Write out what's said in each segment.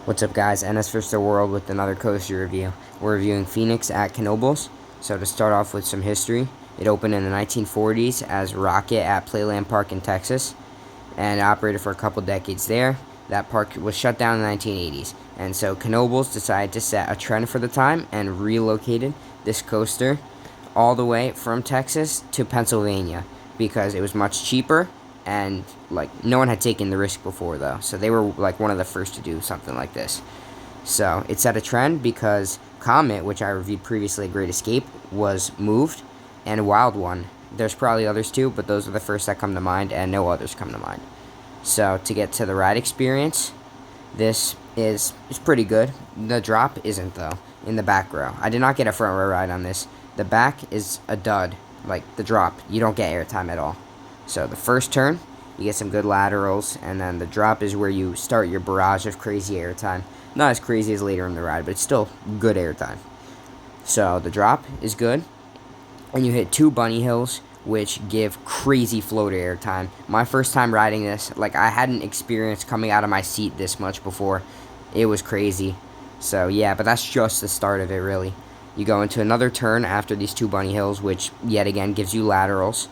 What's up, guys? NS vs. the World with another coaster review. We're reviewing Phoenix at Knoebels. So to start off with some history, it opened in the 1940s as Rocket at Playland Park in Texas, and it operated for a couple decades there. That park was shut down in the 1980s, and so Knoebels decided to set a trend for the time and relocated this coaster all the way from Texas to Pennsylvania because it was much cheaper, and like no one had taken the risk before though, so they were like one of the first to do something like this. So it set a trend because Comet, which I reviewed previously, Great Escape, was moved, and Wild One. There's probably others too, but those are the first that come to mind, and no others come to mind. So to get to the ride experience, this is pretty good. The drop isn't though. In the back row, I did not get a front row ride on this. The back is a dud. Like the drop, you don't get airtime at all. So the first turn, you get some good laterals, and then the drop is where you start your barrage of crazy airtime. Not as crazy as later in the ride, but it's still good airtime. So the drop is good, and you hit two bunny hills, which give crazy floater airtime. My first time riding this, like I hadn't experienced coming out of my seat this much before. It was crazy. So yeah, but that's just the start of it, really. You go into another turn after these two bunny hills, which yet again gives you laterals,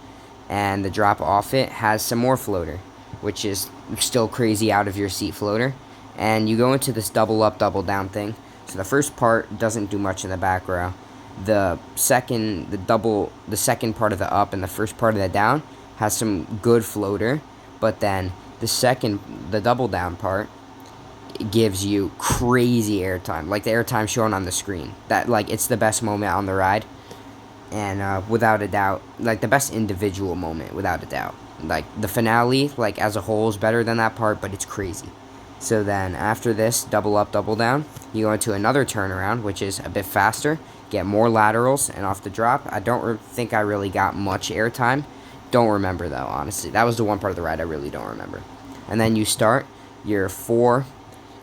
and the drop off it has some more floater, which is still crazy out of your seat floater. And you go into this double up, double down thing. So the first part doesn't do much in the back row. The second part of the up and the first part of the down has some good floater, but then the double down part gives you crazy airtime, like the airtime shown on the screen. That, like, it's the best moment on the ride, and without a doubt, like the best individual moment, without a doubt. Like the finale, like as a whole, is better than that part, but it's crazy. So then after this double up, double down, you go into another turnaround, which is a bit faster, get more laterals, and off the drop, I don't think I really got much airtime. Don't remember though, honestly. That was the one part of the ride I really don't remember. And then you start your four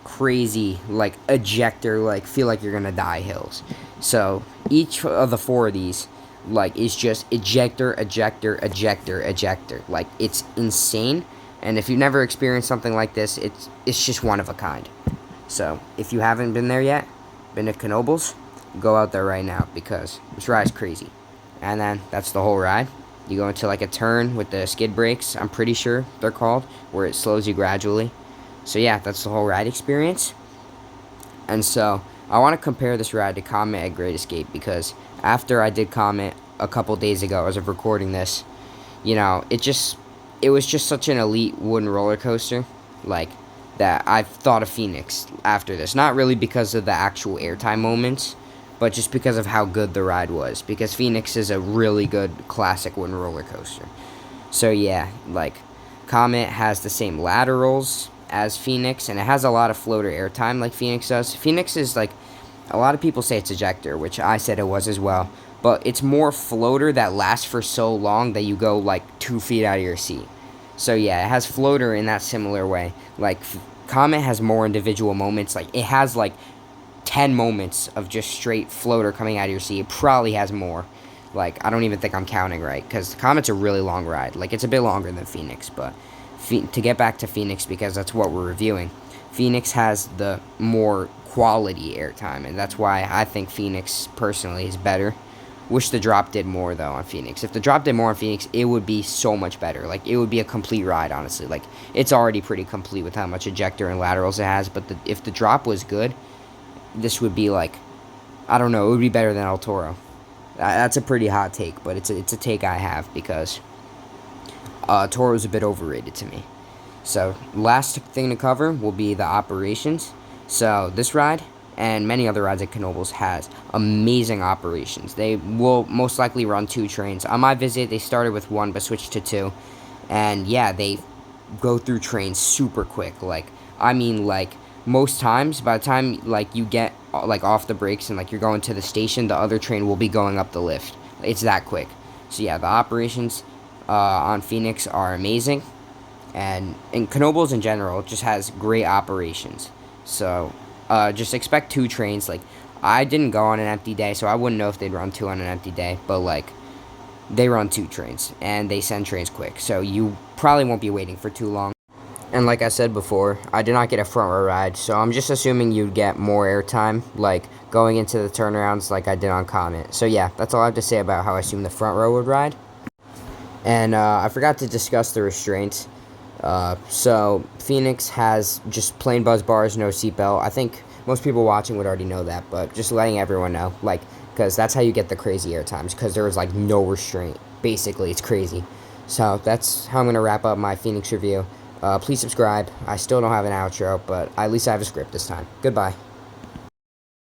crazy, like, ejector, like, feel like you're gonna die hills. So each of the four of these, like, is just ejector, ejector, ejector, ejector. Like, it's insane. And if you've never experienced something like this, it's just one of a kind. So if you haven't been there yet, been to Knoebels, go out there right now because this ride's crazy. And then that's the whole ride. You go into like a turn with the skid brakes, I'm pretty sure they're called, where it slows you gradually. So yeah, that's the whole ride experience. And so I want to compare this ride to Comet at Great Escape because after I did Comet a couple days ago as of recording this, it was just such an elite wooden roller coaster, like, that I've thought of Phoenix after this. Not really because of the actual airtime moments, but just because of how good the ride was. Because Phoenix is a really good classic wooden roller coaster. So yeah, like, Comet has the same laterals as Phoenix, and it has a lot of floater airtime like Phoenix does. Phoenix is like, a lot of people say it's ejector, which I said it was as well, but it's more floater that lasts for so long that you go like 2 feet out of your seat. So yeah, it has floater in that similar way. Like Comet has more individual moments. Like it has like 10 moments of just straight floater coming out of your seat. It probably has more. Like, I don't even think I'm counting right, because Comet's a really long ride. Like, it's a bit longer than Phoenix, but to get back to Phoenix, because that's what we're reviewing, Phoenix has the more quality airtime, and that's why I think Phoenix, personally, is better. Wish the drop did more, though, on Phoenix. If the drop did more on Phoenix, it would be so much better. Like, it would be a complete ride, honestly. Like, it's already pretty complete with how much ejector and laterals it has, but if the drop was good, this would be like, I don't know, it would be better than El Toro. That's a pretty hot take, but it's a take I have because Toro's a bit overrated to me. So last thing to cover will be the operations. So this ride and many other rides at Knoebels has amazing operations. They will most likely run 2 trains. On my visit, they started with 1 but switched to 2. And yeah, they go through trains super quick. Like, I mean, like, most times, by the time, like, you get, like, off the brakes and, like, you're going to the station, the other train will be going up the lift. It's that quick. So, yeah, the operations on Phoenix are amazing. And Knoebels in general just has great operations. So, just expect 2 trains. Like, I didn't go on an empty day, so I wouldn't know if they'd run 2 on an empty day. But, like, they run 2 trains, and they send trains quick. So, you probably won't be waiting for too long. And like I said before, I did not get a front row ride, so I'm just assuming you'd get more airtime, like going into the turnarounds like I did on Comet. So yeah, that's all I have to say about how I assume the front row would ride. And I forgot to discuss the restraints. So Phoenix has just plain buzz bars, no seatbelt. I think most people watching would already know that, but just letting everyone know, like, because that's how you get the crazy air times, because there was like no restraint. Basically, it's crazy. So that's how I'm gonna wrap up my Phoenix review. Please subscribe. I still don't have an outro, but at least I have a script this time. Goodbye.